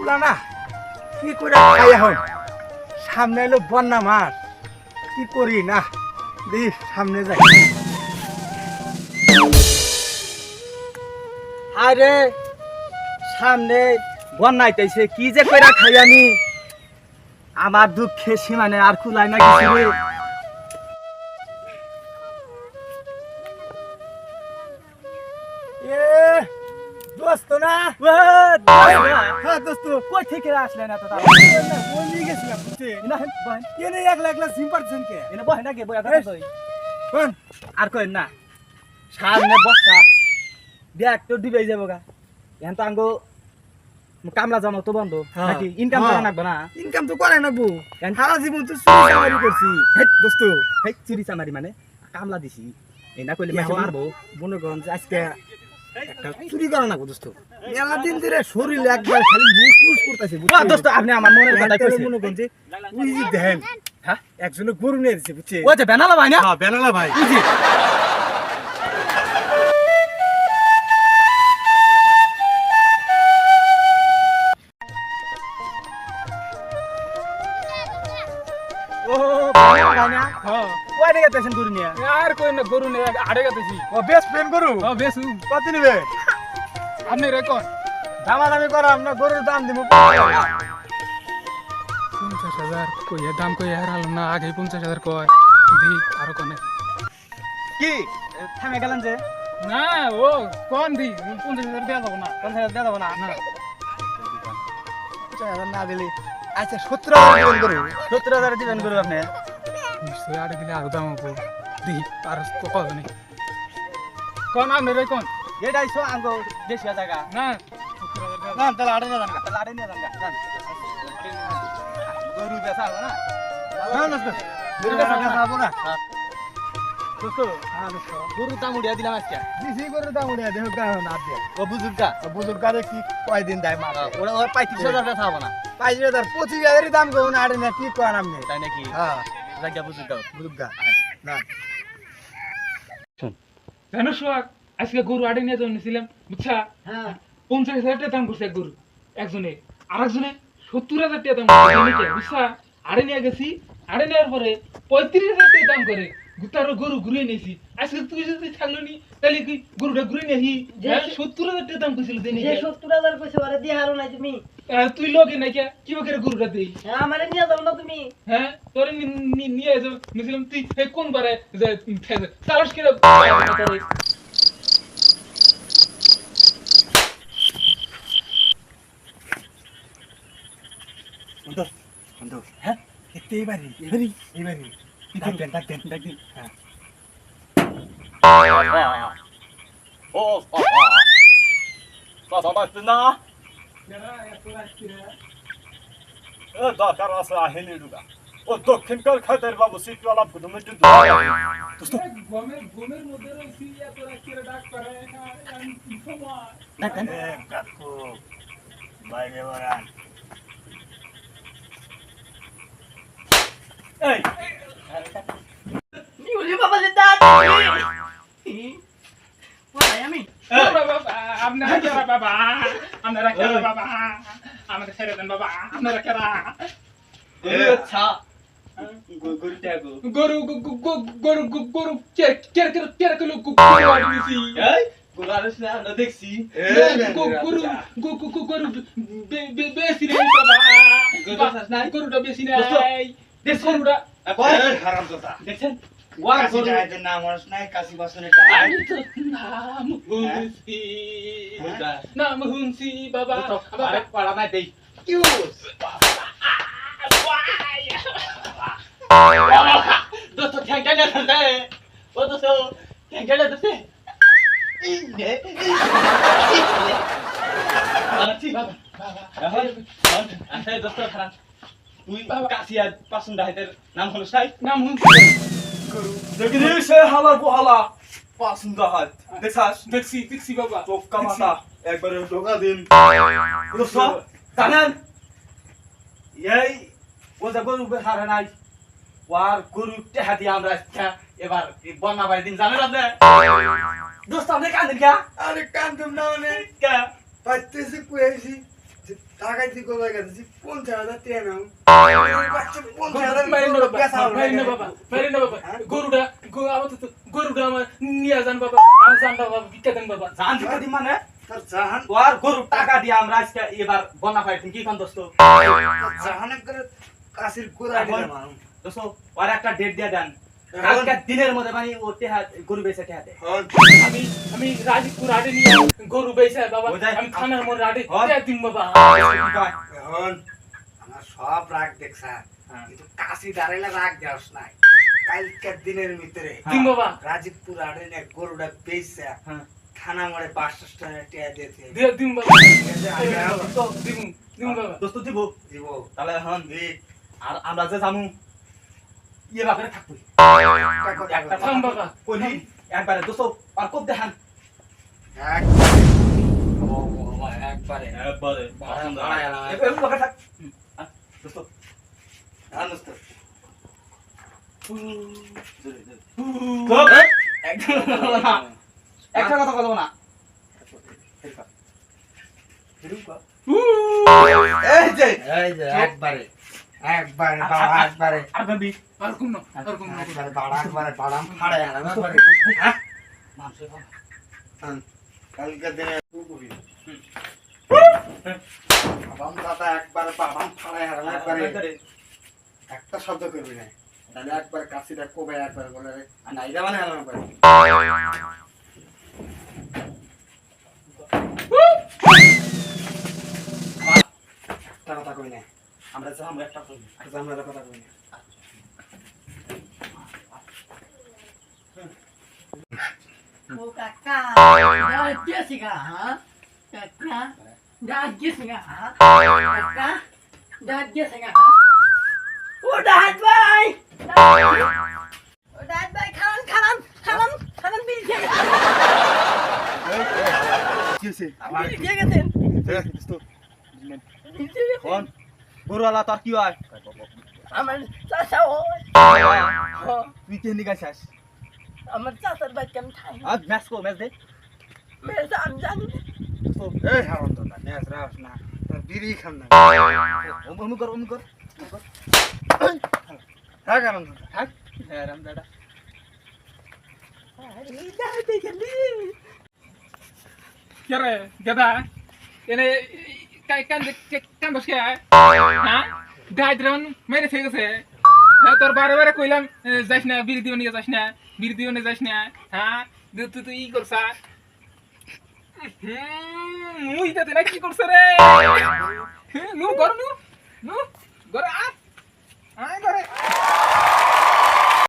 পুলা না কি করে খাই এখন সামনে এলো বন্যা মাছ কি করি না দেখি সামনে যাই আরে সামনে বন্যা আইতাইছে কি যে কইরা খাই আমি আমার দুঃখে সীমানে আর কুলাই না কিছু রে এ দোস্ত না হ্যাঁ দোস্ত কই থেকে আসলেন এত তাড়াতাড়ি ওই নিয়ে গেছিলাম বুঝছে না বহেন এনে একলা একলা সিম্পারছেন কে এনে বহেন না কে বই কথা কই কোন আর কই না সামনে বস্তা দেখ তো ডুবে যাবো গা এখন তো আঙ্গো কামলা জানো তো বন্ধ নাকি ইনকাম করা লাগবে না ইনকাম তো করে নাকবো সারা জীবন তো চুরি চামারি করছি হে দোস্ত হে চুরি চামারি মানে কামলা দিছি এই না কইলে মাকে মারবো মনে করেন যে আজকে একটা চুরি করা নাকবো দোস্ত মেলা দিন ধরে শরীর একবার খালি মুস মুস করতেছে বুঝছো দোস্ত আপনি আমার মনের কথা কইছেন মনে করেন যে ওই যে দেখেন হ্যাঁ একজনে গরু নিয়ে দিছে বুঝছে ওই যে বেনালা ভাই না হ্যাঁ বেনালা ভাই বুঝি গরু নিয়ে আড়ে গেছি ও বেশ প্রেম গরু ও বেশ কত নিবে আপনি রেকর্ড দামাদামি করাম না গরুর দাম দিব 50,000 কই দাম কই হারাল না আগে 50,000 কয় দি আরো কোনে কি থামে গেলেন যে না ও কোন দি 50,000 দেয়া যাব না 50,000 দেয়া যাব না না 50,000 না দিলি আচ্ছা 70,000 দিবেন গরু 70,000 দিবেন গরু আপনি নিশ্চয় আড়ে গেলে আরো দাম হবো দি আর কত নেই কোন আপনি রে কোন এটাই সো আঙ্গো দেশি জায়গা না না তাহলে আড়ে নিয়ে যান তাহলে আড়ে নিয়ে যান গরু বেচা হবে না না না গরু বেচা হবে না দোস্তো হ্যাঁ দোস্তো গরু দাম উড়িয়ে দিলাম আজকে দিছি গরু দাম উড়িয়ে দেহ গাও না দে ও বুজুর্গারে কি কয় দিন দেয় মারা ওরা 35,000 টাকা হবে না 35,000 25,000 এর দাম গো না আড়ে না কি কয় আপনি তাই নাকি হ্যাঁ জায়গা বুজুর্গা না কেন সোয়াক আজকে গরু আড়ে নিয়ে যাচ্ছিলাম বুঝছা হ্যাঁ 50,000 টাকা দাম করছে এক গরু একজনে আরেকজনে 70,000 টাকা দাম করছে বুঝছা আড়ে নিয়ে গেছি আড়ে নেওয়ার পরে 35,000 টাকা দাম করে গুতারো গরু ঘুরে নিয়েছি আজকে তুই যদি থাকলো নি তাহলে কি গরুটা ঘুরে নিয়েছি 70,000 টাকা দাম কইছিল দেনি যে 70,000 কইছে ওরে দিয়ে হারো নাই তুমি তুই লোকে নাই কি করে গরুটা দেই আমারে নিয়ে যাও না তুমি হ্যাঁ তোরে নিয়ে যাও মিছিলাম তুই কোন বারে সালস করে বন্ধু হ্যাঁ এবারে ডাক দেন হ্যাঁ কথা বাড়ছে না দরকার আছে আহেনি ঢুকা ও দক্ষিণকার খাতের বাবু শীতওয়ালা ঘুমের ঘুমের মধ্যে রইছি এত রাত্রে ডাক করে বাইরে বাড়ান এই ইউলি বাবা যে দাঁত ওই আমি আপনারা কেরা বাবা আপনারা কেরা বাবা আমাকে ছেড়ে দেন বাবা আপনারা কেরা আচ্ছা গরু কেরা কিলো গরু আনিছি এই গোলারস না আমরা দেখছি গরু বেশি নেই বাবা গরুটা বেশি নেই দেখ গরুটা হারামজাদা দেখছেন কাশি জায়দের নাম হরস নাই কাশি বাসনের আমি তো নাম হুনছি বাবা আরে পাড়া নাই দেই কি দোস্ত ঠ্যাংটা না দে ও দোস্ত ঠ্যাংটা না দে আচ্ছা বাবা আচ্ছা দোস্ত খারাপ তুই কাশি আর পাসুন ডাইতের নাম হলো সাই নাম হুনছি দেখি সে হালা গোহালা পাসুন দাহাত দেখাস দেখছি বাবা চোখ কামাতা একবারে ঢোকা দিন দোস্ত জানেন এই ও যে গরু হারে নাই ওয়ার গরু টেহা দিয়ে আমরা এবার বন্যা বাড়ি দিন জানেন আপনি দোস্ত আপনি কান্দেন কে আরে কান্দম না অনেক কে পাইতেছি কুয়েছি টাকা দি কই গেছি 50,000 টাকা নাও মারেন না বাবা মারেন না বাবা গরুটা গরুটা আমার নিয়ে যান বাবা আমি যান বাবা ভিক্ষা দেন বাবা জান দিতে দি মানে তোর জাহান ওর গরু টাকা দিয়ে আমরা আজকে এবার বনা ফাইটিং কি কোন দোস্ত জাহানে করে কাশির গোড়া দিলাম আমি দোস্ত ওর একটা ডেট দিয়ে দেন কালকে দিনের মধ্যে মানে ও টেহা গরু বেচে টেহা দে আমি রাজীবপুর হাটে নিয়ে গরু বেচে বাবা বোঝায়। আমি থানার মোড় হাটে হন। দিন বাবা এখন আমার সব রাগ দেখছা কিন্তু কাশি দাঁড়াইলে রাগ দেওয়াস নাই কালকের দিনের ভিতরে দিন বাবা রাজীবপুর আড়ে না গরুটা বেচছে হ্যাঁ। থানা মোড়ে 500 টাকা টিয়া দিয়েছে দিন বাবা দিন বাবা দোস্ত দিব দিব তাহলে হন আর আমরা যে জামু ইয়ে বাপরে থাকবো একটা থাম বাবা কইলি একবারে দোস্ত আর কোপ দেখান একবারে একবারে দাঁড়ায়। এরকম বাপরে থাক দোস্ত কোপ একটা কথা বলবো না এই যে এই যে একবারে একবারে বাবা একবারে আর ভাবি আর কোন না একবারে বাড়া একবারে বাড়াম ফাড়ে আলাম একবারে মানুষের কালকে দিনে কুকুরি বাবাম দাদা একবারে বাবাম ফাড়ে আলাম একবারে একটা শব্দ করবি না তাহলে একবার কাশিটা কোবে একবার বলে রে আর নাইরা মানে আলাম একবারে একটা কথা কই না আমরা যে আমরা একটা করি আচ্ছা আমরা একটা কথা কই না ও কাকা ডাক গেছি গা হ্যাঁ কাকা ডাক গেছি গা হ্যাঁ কাকা ডাক গেছি গা হ্যাঁ ও ডাক ভাই ও ডাক ভাই খান বিল দিয়ে কি হইছে বিল দিয়ে গেছেন কোন গরুওয়ালা তোর কি হয় আমার চাচা তুই কে নিয়ে গেছিস আমার চাচার বাচ্চা আমি খাই আজ ম্যাচ কো ম্যাচ দে মেয়েটা আমি জানি না। এই হারন তো না নেস রাস না তোর বিড়ি খান না অনু কর হ্যাঁ কারণ তো থাক হ্যাঁ রাম দাদা আরে যাইতে গেলি কে রে দাদা এনে কান বসে হ্যাঁ গাই দ্রন মেরে থেকে গেছে হ্যাঁ তোর বারে বারে কইলাম যাইস না বিড়ি দিও নিয়ে যাস না বিড়ি দিও নিয়ে যাস না হ্যাঁ তুই ই করছা মুই তাতে না কি করছ রে নু গর নু গর আ